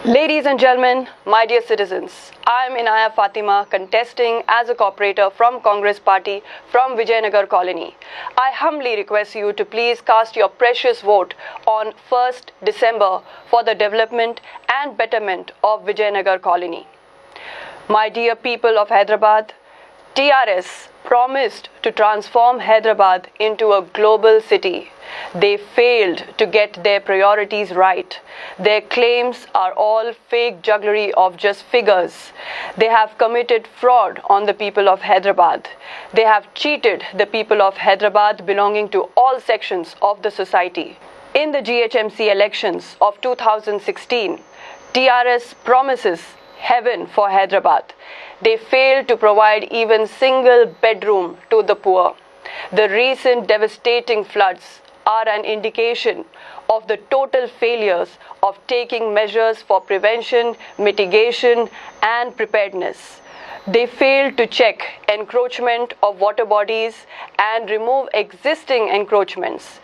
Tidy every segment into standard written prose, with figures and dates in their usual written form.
Ladies and gentlemen, my dear citizens, I am INAYAH Fatima contesting as a corporator from Congress Party from VIJAYNAGAR colony. I humbly request you to please cast your precious vote on 1st December for the development and betterment of VIJAYNAGAR colony. My dear people of Hyderabad, TRS promised to transform Hyderabad into a global city. They failed to get their priorities right. Their claims are all fake jugglery of just figures. They have committed fraud on the people of Hyderabad. They have cheated the people of Hyderabad belonging to all sections of the society. In the GHMC elections of 2016, TRS promises heaven for Hyderabad. They failed to provide even single bedroom to the poor. The recent devastating floods are an indication of the total failures of taking measures for prevention, mitigation, and preparedness. They failed to check encroachment of water bodies and remove existing encroachments.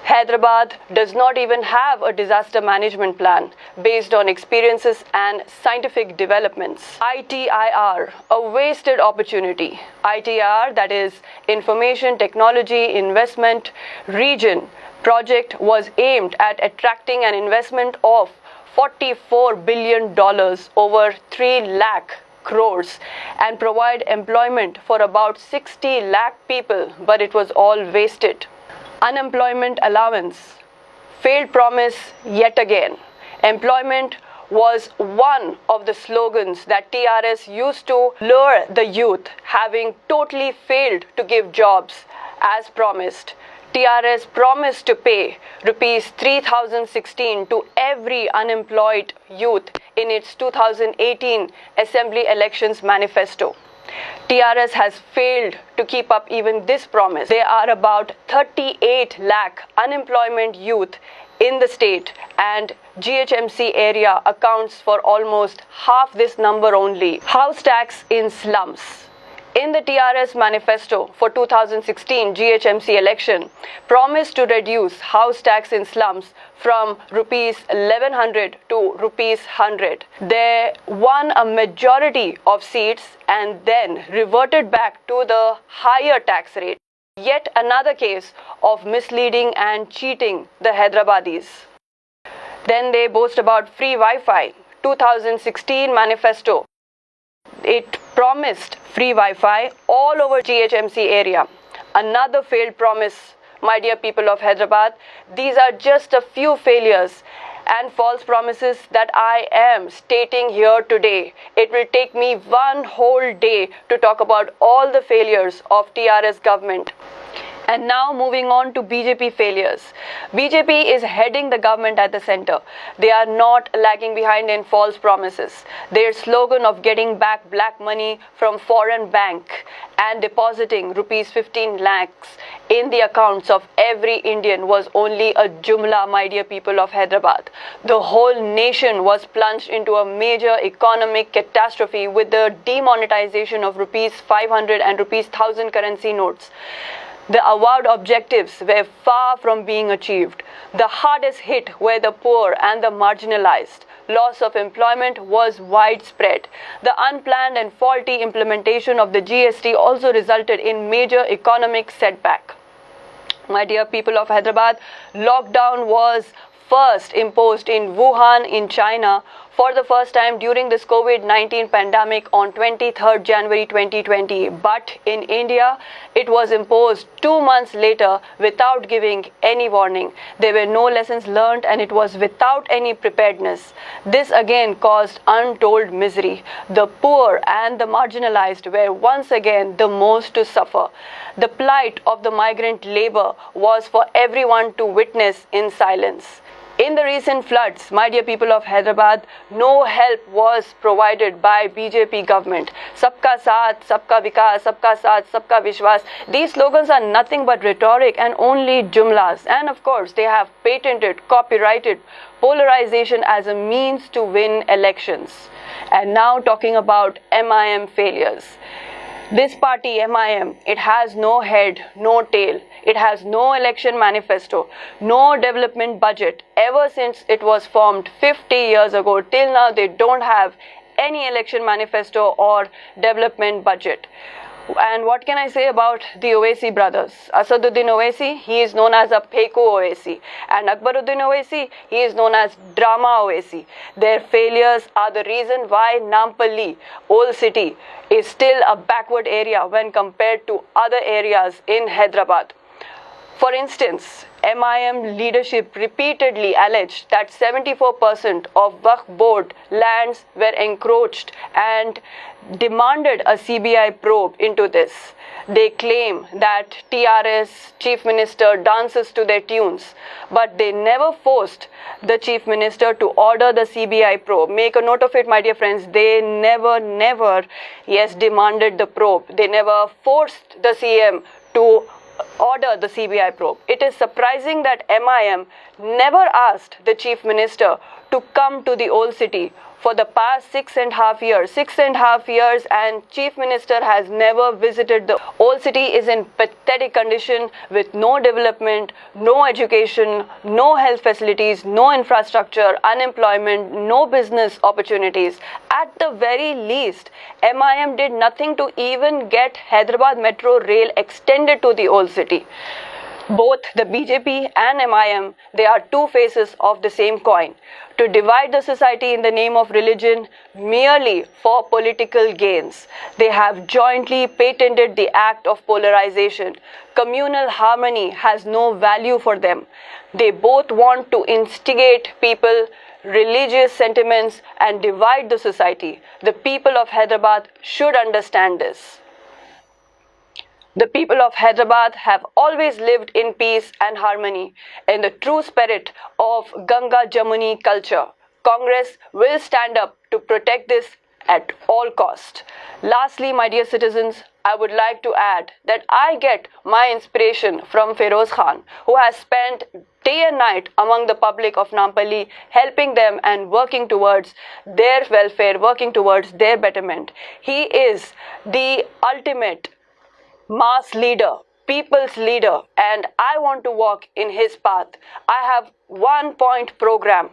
Hyderabad does not even have a disaster management plan based on experiences and scientific developments. ITIR, a wasted opportunity. ITIR, that is Information Technology Investment Region project, was aimed at attracting an investment of $44 billion over 3 lakh crores and provide employment for about 60 lakh people, but it was all wasted. Unemployment allowance, failed promise yet again. Employment was one of the slogans that TRS used to lure the youth, having totally failed to give jobs as promised. TRS promised to pay rupees 3016 to every unemployed youth in its 2018 Assembly Elections Manifesto. TRS has failed to keep up even this promise. There are about 38 lakh unemployment youth in the state, and GHMC area accounts for almost half this number only. House tax in slums. In the TRS manifesto for 2016 GHMC election, promised to reduce house tax in slums from rupees 1100 to rupees 100. They won a majority of seats and then reverted back to the higher tax rate. Yet another case of misleading and cheating the Hyderabadis. Then they boast about free Wi-Fi. 2016 manifesto. It promised free Wi-Fi all over GHMC area. Another failed promise, my dear people of Hyderabad. These are just a few failures and false promises that I am stating here today. It will take me one whole day to talk about all the failures of TRS government. And now moving on to BJP failures. BJP is heading the government at the center. They are not lagging behind in false promises. Their slogan of getting back black money from foreign bank and depositing rupees 15 lakhs in the accounts of every Indian was only a jumla, my dear people of Hyderabad. The whole nation was plunged into a major economic catastrophe with the demonetization of rupees 500 and rupees 1000 currency notes. The avowed objectives were far from being achieved. The hardest hit were the poor and the marginalized. Loss of employment was widespread. The unplanned and faulty implementation of the GST also resulted in major economic setback. My dear people of Hyderabad, lockdown was first imposed in Wuhan in China for the first time during this COVID-19 pandemic on 23rd January 2020. But in India, it was imposed 2 months later without giving any warning. There were no lessons learned and it was without any preparedness. This again caused untold misery. The poor and the marginalized were once again the most to suffer. The plight of the migrant labor was for everyone to witness in silence. In the recent floods, my dear people of Hyderabad, no help was provided by BJP government. Sabka Saath, Sabka Vikas, Sabka Saath, Sabka Vishwas. These slogans are nothing but rhetoric and only jumlas. And of course, they have patented, copyrighted polarization as a means to win elections. And now talking about MIM failures. This party, MIM, it has no head, no tail. It has no election manifesto, no development budget. Ever since it was formed 50 years ago, till now they don't have any election manifesto or development budget. And what can I say about the Owaisi brothers? Asaduddin Owaisi, he is known as a Peku Owaisi. And Akbaruddin Owaisi, he is known as Drama Owaisi. Their failures are the reason why Nampally, old city, is still a backward area when compared to other areas in Hyderabad. For instance, MIM leadership repeatedly alleged that 74% of Waqf board lands were encroached and demanded a CBI probe into this. They claim that TRS chief minister dances to their tunes, but they never forced the chief minister to order the CBI probe. Make a note of it, my dear friends. They never, demanded the probe. They never forced the CM to order the CBI probe. It is surprising that MIM never asked the chief minister to come to the old city for the past 6.5 years. 6.5 years and chief minister has never visited the old city. Is in pathetic condition with no development, no education, no health facilities, no infrastructure, unemployment, no business opportunities. At the very least, MIM did nothing to even get Hyderabad Metro Rail extended to the old city. Both the BJP and MIM, they are two faces of the same coin. To divide the society in the name of religion merely for political gains. They have jointly patented the act of polarization. Communal harmony has no value for them. They both want to instigate people, religious sentiments, and divide the society. The people of Hyderabad should understand this. The people of Hyderabad have always lived in peace and harmony in the true spirit of Ganga Jamuni culture. Congress will stand up to protect this at all cost. Lastly, my dear citizens, I would like to add that I get my inspiration from Feroz Khan, who has spent day and night among the public of Nampally, helping them and working towards their welfare, working towards their betterment. He is the ultimate mass leader, people's leader, and I want to walk in his path. I have 1-point program: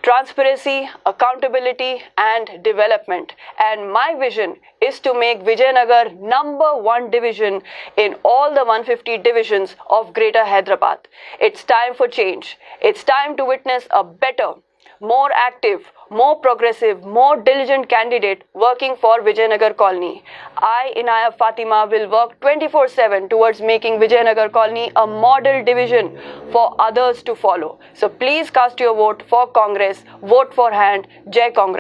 transparency, accountability, and development. And my vision is to make Vijayanagar #1 division in all the 150 divisions of Greater Hyderabad. It's time for change. It's time to witness a better, more active, more progressive, more diligent candidate working for Vijayanagar Colony. I, INAYAH Fatima, will work 24/7 towards making Vijayanagar Colony a model division for others to follow. So please cast your vote for Congress. Vote for hand. Jai Congress.